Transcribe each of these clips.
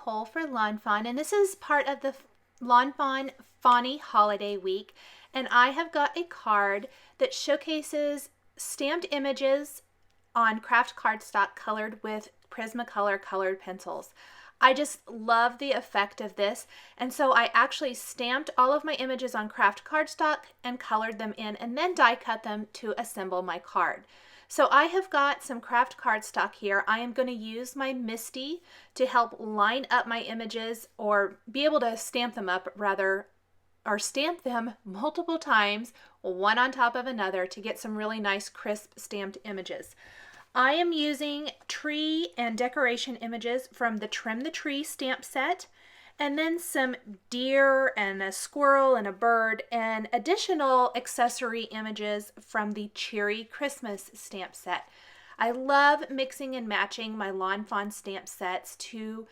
Nicole for lawnfawn, and this is part of the lawnfawn Fawny holiday week, and I have got a card that showcases stamped images on craft cardstock colored with Prismacolor colored pencils. I just love the effect of this, and so I actually stamped all of my images on craft cardstock and colored them in and then die cut them to assemble my card. So I have got some craft cardstock here. I am going to use my Misty to help line up my images, or be able to stamp them up rather, or stamp them multiple times, one on top of another, to get some really nice crisp stamped images. I am using tree and decoration images from the Trim the Tree stamp set, and then some deer and a squirrel and a bird, and additional accessory images from the Cheery Christmas stamp set. I love mixing and matching my Lawn Fawn stamp sets to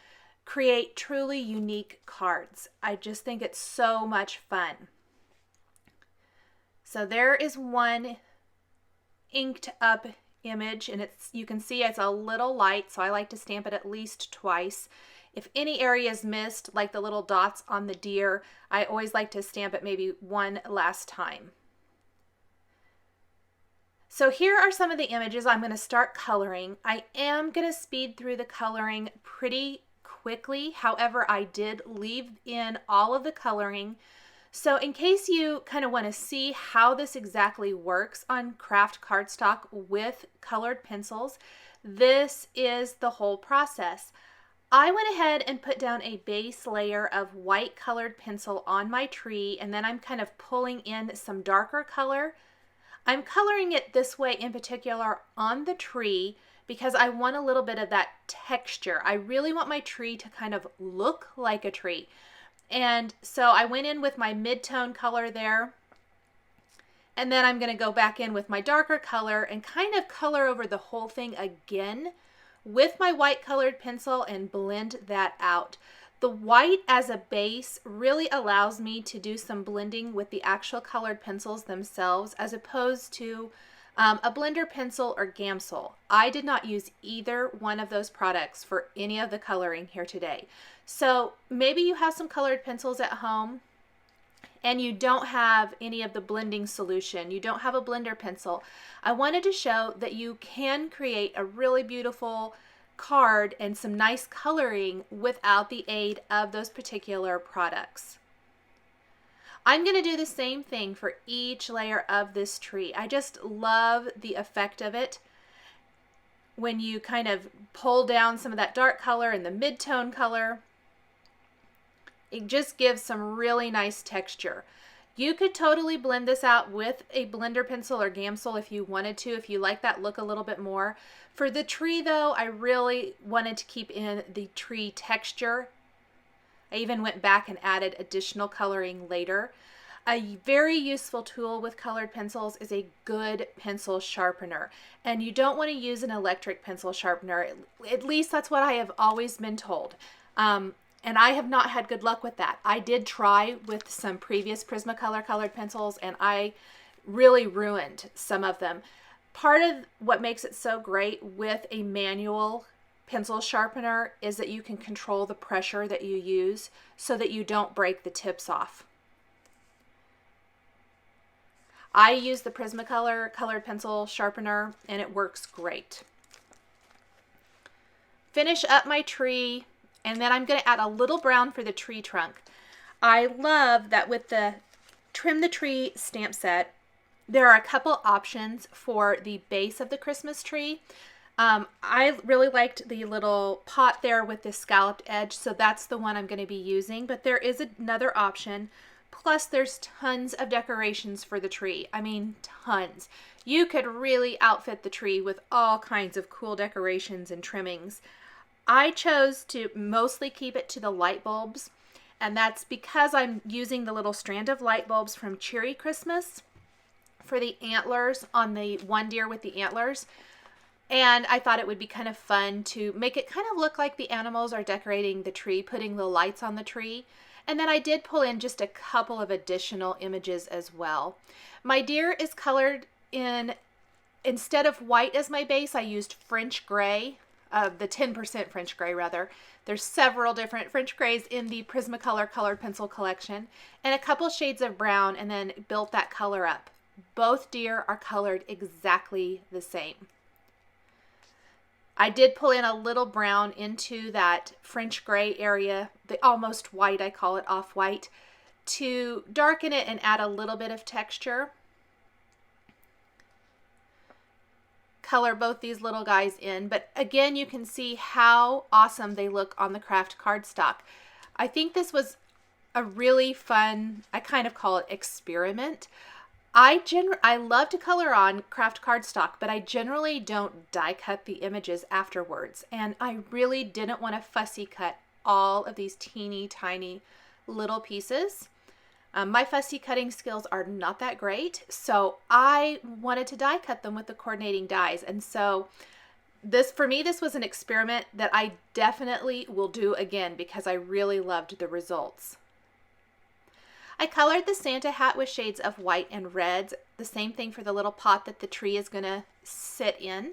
create truly unique cards. I just think it's so much fun. So there is one inked up image, and you can see it's a little light, so I like to stamp it at least twice. If any area is missed, like the little dots on the deer, I always like to stamp it maybe one last time. So here are some of the images I'm going to start coloring. I am going to speed through the coloring pretty quickly. However, I did leave in all of the coloring. So in case you kind of want to see how this exactly works on craft cardstock with colored pencils, this is the whole process. I went ahead and put down a base layer of white colored pencil on my tree, and then I'm kind of pulling in some darker color. I'm coloring it this way in particular on the tree because I want a little bit of that texture. I really want my tree to kind of look like a tree. And so I went in with my mid-tone color there, and then I'm going to go back in with my darker color and kind of color over the whole thing again with my white colored pencil and blend that out. The white as a base really allows me to do some blending with the actual colored pencils themselves, as opposed to a blender pencil or Gamsol. I did not use either one of those products for any of the coloring here today. So maybe you have some colored pencils at home and you don't have any of the blending solution, you don't have a blender pencil. I wanted to show that you can create a really beautiful card and some nice coloring without the aid of those particular products. I'm going to do the same thing for each layer of this tree. I just love the effect of it when you kind of pull down some of that dark color and the mid-tone color. It just gives some really nice texture. You could totally blend this out with a blender pencil or Gamsol if you wanted to, if you like that look a little bit more. For the tree though, I really wanted to keep in the tree texture. I even went back and added additional coloring later. A very useful tool with colored pencils is a good pencil sharpener. And you don't want to use an electric pencil sharpener. At least that's what I have always been told. And I have not had good luck with that. I did try with some previous Prismacolor colored pencils, and I really ruined some of them. Part of what makes it so great with a manual pencil sharpener is that you can control the pressure that you use so that you don't break the tips off. I use the Prismacolor colored pencil sharpener and it works great. Finish up my tree, and then I'm going to add a little brown for the tree trunk. I love that with the Trim the Tree stamp set, there are a couple options for the base of the Christmas tree. I really liked the little pot there with the scalloped edge, so that's the one I'm going to be using. But there is another option. Plus, there's tons of decorations for the tree. I mean, tons. You could really outfit the tree with all kinds of cool decorations and trimmings. I chose to mostly keep it to the light bulbs, and that's because I'm using the little strand of light bulbs from Cheery Christmas for the antlers on the one deer with the antlers. And I thought it would be kind of fun to make it kind of look like the animals are decorating the tree, putting the lights on the tree. And then I did pull in just a couple of additional images as well. My deer is colored in, instead of white as my base, I used French gray. the 10% French gray rather. There's several different French grays in the Prismacolor colored pencil collection, and a couple shades of brown, and then built that color up. Both deer are colored exactly the same. I did pull in a little brown into that French gray area, the almost white, I call it off-white, to darken it and add a little bit of texture. Color both these little guys in, but again, you can see how awesome they look on the craft cardstock. I think this was a really fun, I kind of call it experiment. I love to color on craft cardstock, but I generally don't die cut the images afterwards. And I really didn't want to fussy cut all of these teeny tiny little pieces. My fussy cutting skills are not that great, so I wanted to die cut them with the coordinating dies. And so for me, this was an experiment that I definitely will do again because I really loved the results. I colored the Santa hat with shades of white and reds, the same thing for the little pot that the tree is going to sit in.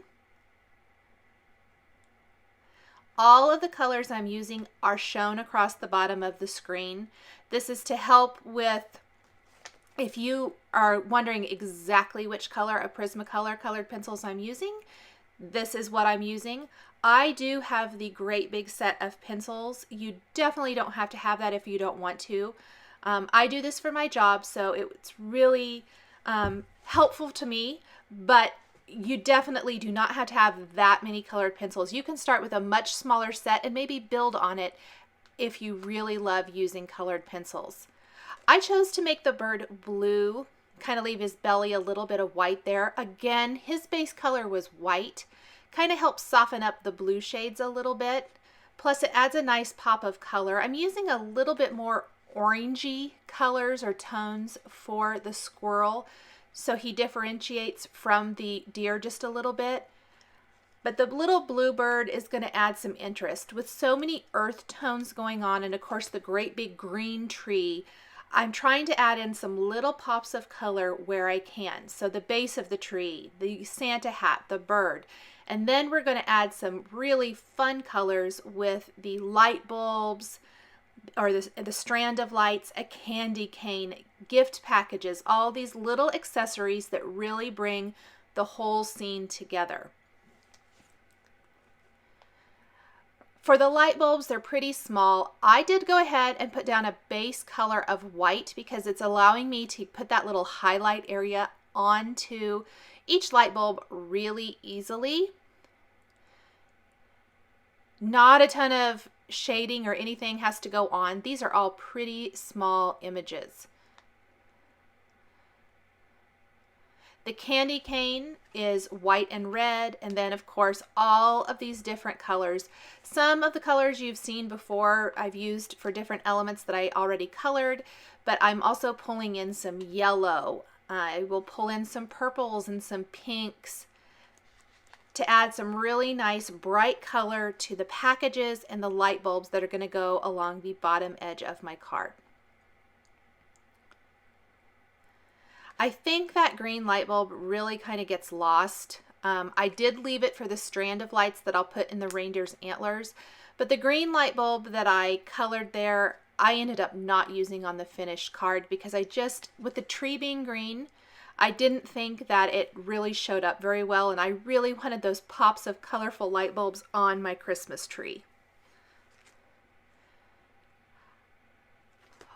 All of the colors I'm using are shown across the bottom of the screen. This is to help with, if you are wondering exactly which color of Prismacolor colored pencils I'm using, this is what I'm using. I do have the great big set of pencils. You definitely don't have to have that if you don't want to. I do this for my job, so it's really helpful to me, but you definitely do not have to have that many colored pencils. You can start with a much smaller set and maybe build on it if you really love using colored pencils. I chose to make the bird blue, kind of leave his belly a little bit of white there. Again, his base color was white, kind of helps soften up the blue shades a little bit. Plus it adds a nice pop of color. I'm using a little bit more orangey colors or tones for the squirrel, so he differentiates from the deer just a little bit. But the little bluebird is going to add some interest. With so many earth tones going on, and of course the great big green tree, I'm trying to add in some little pops of color where I can. So the base of the tree, the Santa hat, the bird. And then we're going to add some really fun colors with the light bulbs, or the strand of lights, a candy cane, gift packages, all these little accessories that really bring the whole scene together. For the light bulbs, they're pretty small. I did go ahead and put down a base color of white because it's allowing me to put that little highlight area onto each light bulb really easily. Not a ton of shading or anything has to go on. These are all pretty small images. The candy cane is white and red, and then of course all of these different colors. Some of the colors you've seen before I've used for different elements that I already colored, but I'm also pulling in some yellow. I will pull in some purples and some pinks to add some really nice bright color to the packages and the light bulbs that are going to go along the bottom edge of my card. I think that green light bulb really kind of gets lost. I did leave it for the strand of lights that I'll put in the reindeer's antlers, but the green light bulb that I colored there, I ended up not using on the finished card because with the tree being green, I didn't think that it really showed up very well, and I really wanted those pops of colorful light bulbs on my Christmas tree.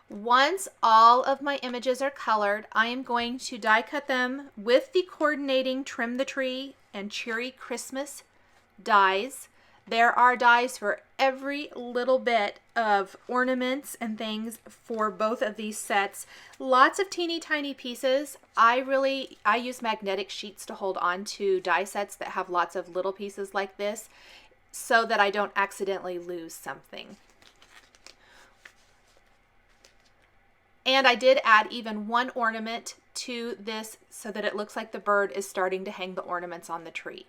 Once all of my images are colored, I am going to die cut them with the coordinating Trim the Tree and Cheery Christmas dies. There are dies for every little bit of ornaments and things for both of these sets. Lots of teeny tiny pieces. I use magnetic sheets to hold on to die sets that have lots of little pieces like this so that I don't accidentally lose something. And I did add even one ornament to this so that it looks like the bird is starting to hang the ornaments on the tree.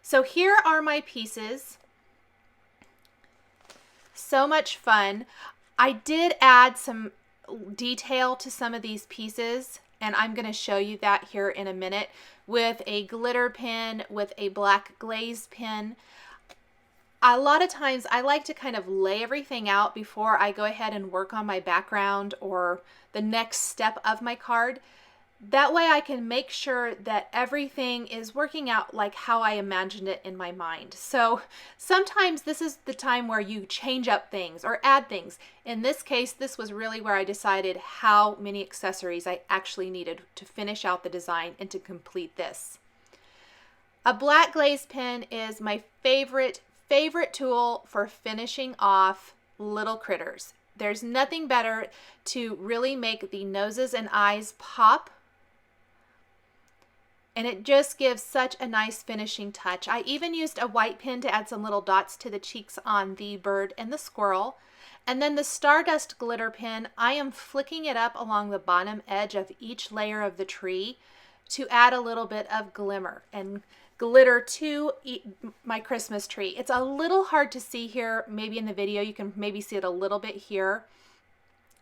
So here are my pieces. So much fun. I did add some detail to some of these pieces, and I'm going to show you that here in a minute with a glitter pen, with a black glaze pen. a lot of times I like to kind of lay everything out before I go ahead and work on my background or the next step of my card. That way I can make sure that everything is working out like how I imagined it in my mind. So sometimes this is the time where you change up things or add things. In this case, this was really where I decided how many accessories I actually needed to finish out the design and to complete this. A black glaze pen is my favorite tool for finishing off little critters. There's nothing better to really make the noses and eyes pop, and it just gives such a nice finishing touch. I even used a white pen to add some little dots to the cheeks on the bird and the squirrel. And then the Stardust glitter pen, I am flicking it up along the bottom edge of each layer of the tree to add a little bit of glimmer and glitter to my Christmas tree. It's a little hard to see here, maybe in the video, you can maybe see it a little bit here,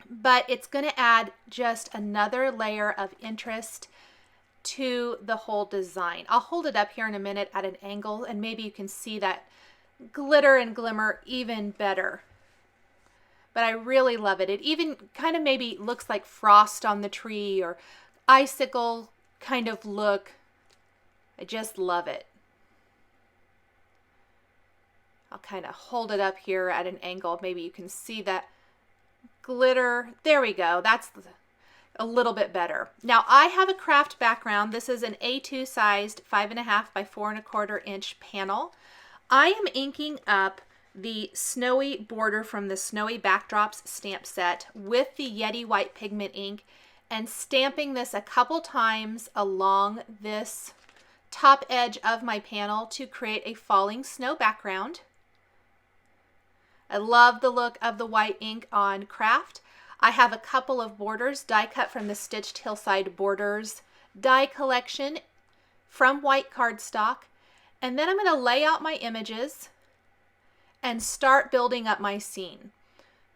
but it's going to add just another layer of interest to the whole design. I'll hold it up here in a minute at an angle and maybe you can see that glitter and glimmer even better. But I really love it. It even kind of maybe looks like frost on the tree or icicle kind of look. I just love it. I'll kind of hold it up here at an angle. Maybe you can see that glitter. There we go. That's a little bit better. Now I have a craft background. This is an A2 sized 5.5 by 4.25 inch panel. I am inking up the snowy border from the Snowy Backdrops stamp set with the Yeti white pigment ink and stamping this a couple times along this top edge of my panel to create a falling snow background. I love the look of the white ink on craft. I have a couple of borders die cut from the Stitched Hillside Borders die collection from white cardstock. And then I'm going to lay out my images and start building up my scene.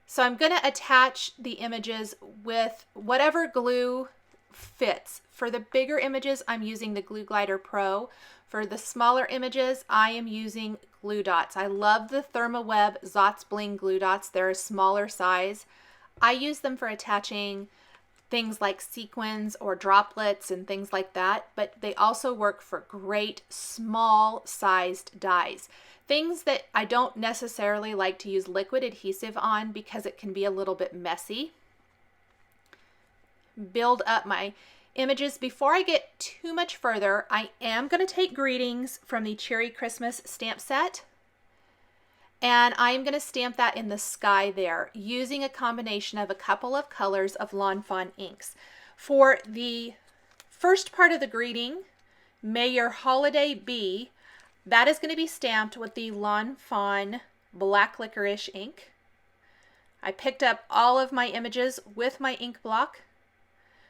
So I'm going to attach the images with whatever glue fits. For the bigger images, I'm using the Glue Glider Pro. For the smaller images, I am using glue dots. I love the ThermaWeb Zots Bling glue dots. They're a smaller size. I use them for attaching things like sequins or droplets and things like that, but they also work for great small sized dies. Things that I don't necessarily like to use liquid adhesive on because it can be a little bit messy. Build up my images. Before I get too much further, I am going to take Greetings from the Cherry Christmas stamp set. And I'm going to stamp that in the sky there using a combination of a couple of colors of Lawn Fawn inks. For the first part of the greeting, May Your Holiday Be, that is going to be stamped with the Lawn Fawn Black Licorice ink. I picked up all of my images with my ink block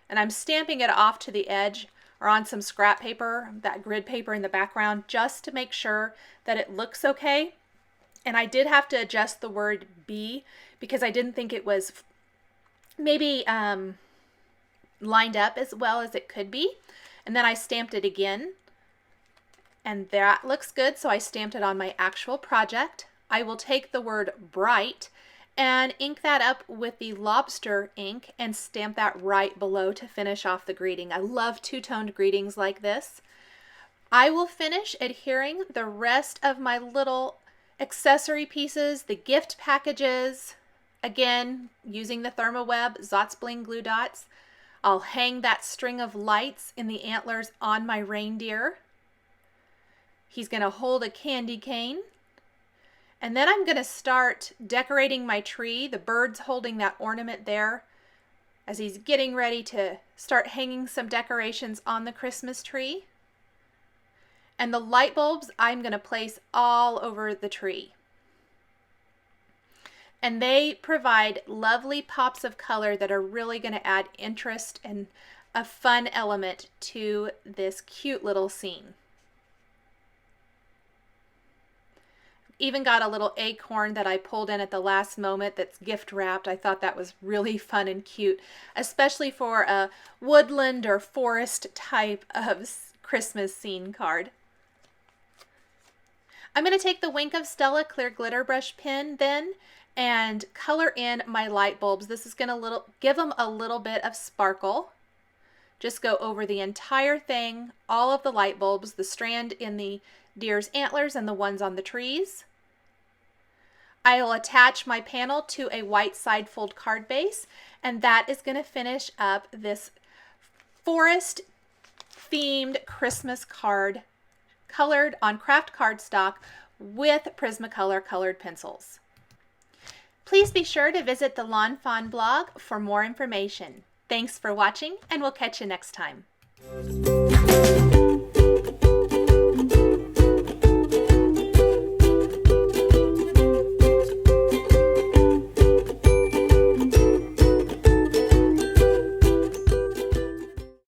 and I'm stamping it off to the edge or on some scrap paper, that grid paper in the background, just to make sure that it looks okay. And I did have to adjust the word be because I didn't think it was maybe lined up as well as it could be. And then I stamped it again and that looks good. So I stamped it on my actual project. I will take the word bright and ink that up with the lobster ink and stamp that right below to finish off the greeting. I love two-toned greetings like this. I will finish adhering the rest of my little accessory pieces, the gift packages, again, using the ThermaWeb Zots Bling glue dots. I'll hang that string of lights in the antlers on my reindeer. He's going to hold a candy cane. And then I'm going to start decorating my tree. The bird's holding that ornament there as he's getting ready to start hanging some decorations on the Christmas tree. And the light bulbs I'm going to place all over the tree. And they provide lovely pops of color that are really going to add interest and a fun element to this cute little scene. Even got a little acorn that I pulled in at the last moment that's gift wrapped. I thought that was really fun and cute, especially for a woodland or forest type of Christmas scene card. I'm going to take the Wink of Stella clear glitter brush pen then and color in my light bulbs. This is going to give them a little bit of sparkle. Just go over the entire thing, all of the light bulbs, the strand in the deer's antlers and the ones on the trees. I'll attach my panel to a white side fold card base, and that is going to finish up this forest themed Christmas card colored on craft cardstock with Prismacolor colored pencils. Please be sure to visit the Lawn Fawn blog for more information. Thanks for watching, and we'll catch you next time.